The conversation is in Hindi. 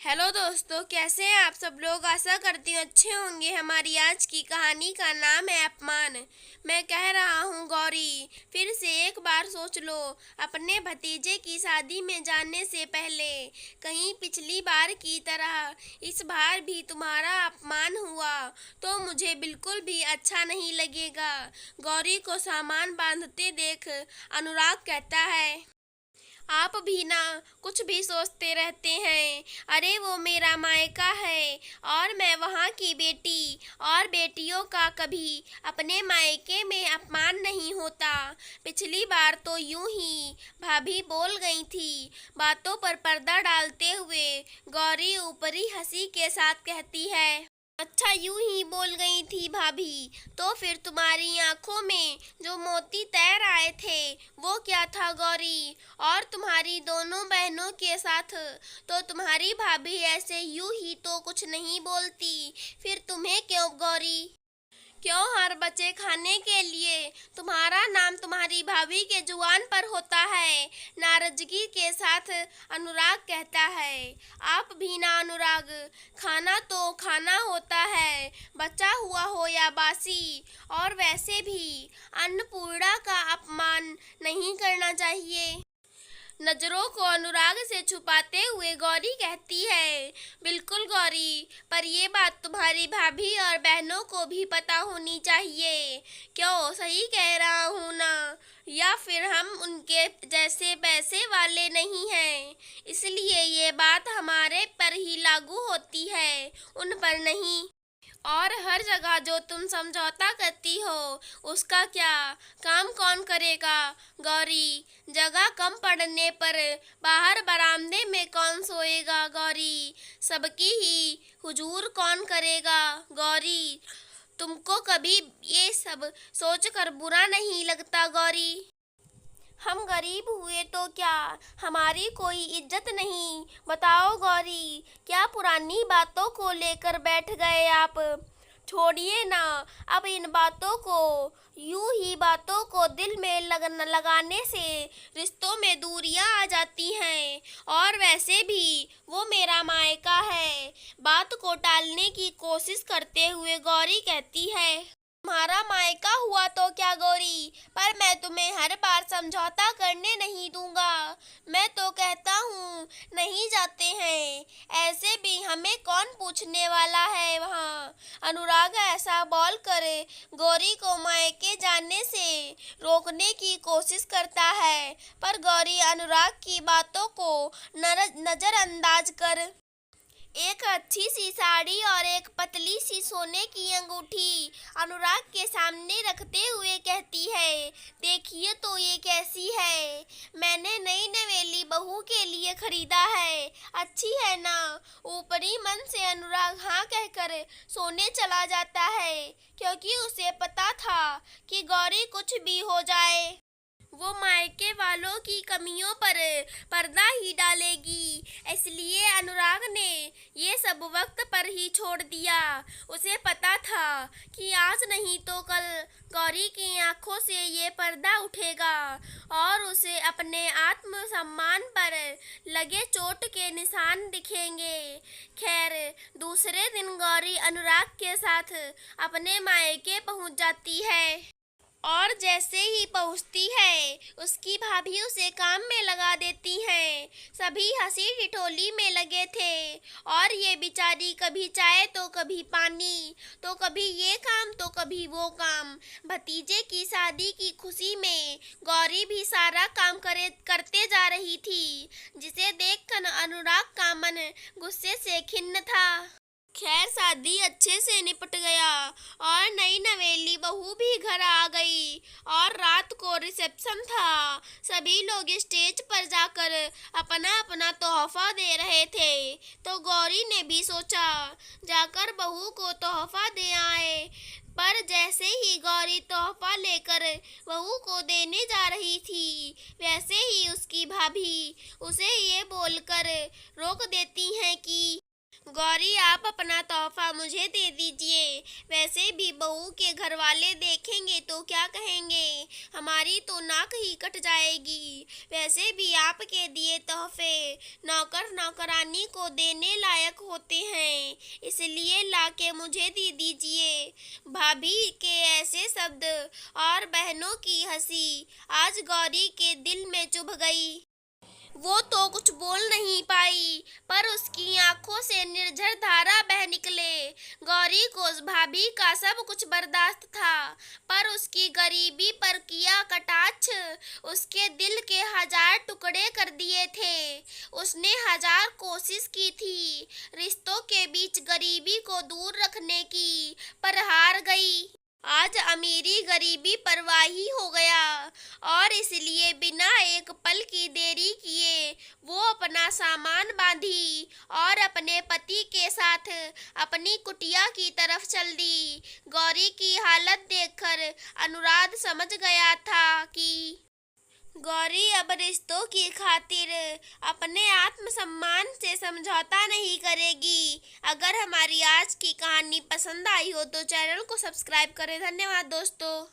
हेलो दोस्तों, कैसे हैं आप सब लोग। आशा करती हूँ अच्छे होंगे। हमारी आज की कहानी का नाम है अपमान। मैं कह रहा हूँ गौरी, फिर से एक बार सोच लो। अपने भतीजे की शादी में जाने से पहले कहीं पिछली बार की तरह इस बार भी तुम्हारा अपमान हुआ तो मुझे बिल्कुल भी अच्छा नहीं लगेगा। गौरी को सामान बांधते देख अनुराग कहता है, आप भी ना कुछ भी सोचते रहते हैं। अरे वो मेरा मायका है और मैं वहाँ की बेटी, और बेटियों का कभी अपने मायके में अपमान नहीं होता। पिछली बार तो यूं ही भाभी बोल गई थी। बातों पर पर्दा डालते हुए गौरी ऊपरी हंसी के साथ कहती है, अच्छा यूं ही बोल गई थी भाभी, तो फिर तुम्हारी आंखों में जो मोती तैर आए थे वो क्या था गौरी। और तुम्हारी दोनों बहनों के साथ तो तुम्हारी भाभी ऐसे यूं ही तो कुछ नहीं बोलती, फिर तुम्हें क्यों गौरी। क्यों हर बच्चे खाने के लिए तुम्हारा नाम तुम्हारी भाभी के जुबान पर होता है। नाराजगी के साथ अनुराग कहता है, आप भी ना अनुराग, खाना तो खाना होता है, बचा हुआ हो या बासी। और वैसे भी अन्नपूर्णा का अपमान नहीं करना चाहिए। नजरों को अनुराग से छुपाते हुए गौरी कहती है, बिल्कुल गौरी, पर ये बात तुम्हारी भाभी और बहनों को भी पता होनी चाहिए। क्यों, सही कह रहा हूँ ना। या फिर हम उनके जैसे पैसे वाले नहीं हैं, इसलिए ये बात हमारे पर ही लागू होती है, उन पर नहीं। और हर जगह जो तुम समझौता करती हो उसका क्या, काम कौन करेगा गौरी। जगह कम पड़ने पर बाहर बरामदे में कौन सोएगा गौरी। सबकी ही हुजूर कौन करेगा गौरी। तुमको कभी ये सब सोचकर बुरा नहीं लगता गौरी। हम गरीब हुए तो क्या हमारी कोई इज्जत नहीं। बताओ गौरी, क्या पुरानी बातों को लेकर बैठ गए आप। छोड़िए ना अब इन बातों को। यूं ही बातों को दिल में लगाने से रिश्तों में दूरियां आ जाती हैं। और वैसे भी वो मेरा मायका है। बात को टालने की कोशिश करते हुए गौरी कहती है, तुम्हारा मायका हुआ तो क्या गौरी, पर मैं तुम्हें हर बार समझौता करने नहीं दूंगा। मैं तो कहता हूँ नहीं जाते हैं, ऐसे भी हमें कौन पूछने वाला है वहाँ। अनुराग ऐसा बोल कर गौरी को मायके जाने से रोकने की कोशिश करता है, पर गौरी अनुराग की बातों को नजरअंदाज कर एक अच्छी सी साड़ी और एक पतली सी सोने की अंगूठी अनुराग के सामने रखते हुए कहती है, देखिए तो ये कैसी है, मैंने नई नवेली बहू के लिए खरीदा है, अच्छी है ना। ऊपरी मन से अनुराग हाँ कहकर सोने चला जाता है, क्योंकि उसे पता था कि गौरी कुछ भी हो जाए वो मायके वालों की कमियों पर पर्दा ही डालेगी। इसलिए अनुराग ने ये सब वक्त पर ही छोड़ दिया। उसे पता था कि आज नहीं तो कल गौरी की आंखों से ये पर्दा उठेगा और उसे अपने आत्मसम्मान पर लगे चोट के निशान दिखेंगे। खैर, दूसरे दिन गौरी अनुराग के साथ अपने मायके पहुंच जाती है। और जैसे ही पहुंचती है उसकी भाभी उसे काम में लगा देती हैं। सभी हंसी ठिठोली में लगे थे और ये बेचारी कभी चाय तो कभी पानी, तो कभी ये काम तो कभी वो काम। भतीजे की शादी की खुशी में गौरी भी सारा काम करते जा रही थी, जिसे देखकर अनुराग का मन गुस्से से खिन्न था। खैर, शादी अच्छे से निपट गया और नई नवेली बहू भी घर आ गई और रात को रिसेप्शन था। सभी लोग स्टेज पर जाकर अपना अपना तोहफा दे रहे थे, तो गौरी ने भी सोचा जाकर बहू को तोहफा दे आए। पर जैसे ही गौरी तोहफा लेकर बहू को देने जा रही थी, वैसे ही उसकी भाभी उसे ये बोलकर रोक देती हैं कि गौरी, आप अपना तोहफा मुझे दे दीजिए। वैसे भी बहू के घर वाले देखेंगे तो क्या कहेंगे, हमारी तो नाक ही कट जाएगी। वैसे भी आपके दिए तोहफे नौकर नौकरानी को देने लायक होते हैं, इसलिए लाके मुझे दे दीजिए। भाभी के ऐसे शब्द और बहनों की हंसी आज गौरी के दिल में चुभ गई। वो तो कुछ बोल नहीं पाई, पर उसकी आंखों से निर्झर धारा बह निकले। गौरी को भाभी का सब कुछ बर्दाश्त था, पर उसकी गरीबी पर किया कटाक्ष उसके दिल के 1000 टुकड़े कर दिए थे। उसने 1000 कोशिश की थी रिश्तों के बीच गरीबी को दूर रखने की, पर हार गई। आज अमीरी गरीबी परवाही हो गया और इसलिए बिना एक पल की देरी किए वो अपना सामान बांधी और अपने पति के साथ अपनी कुटिया की तरफ चल दी। गौरी की हालत देखकर अनुराध समझ गया था कि गौरी अब रिश्तों की खातिर अपने आत्मसम्मान से समझौता नहीं करेगी। अगर हमारी आज की कहानी पसंद आई हो तो चैनल को सब्सक्राइब करें। धन्यवाद दोस्तों।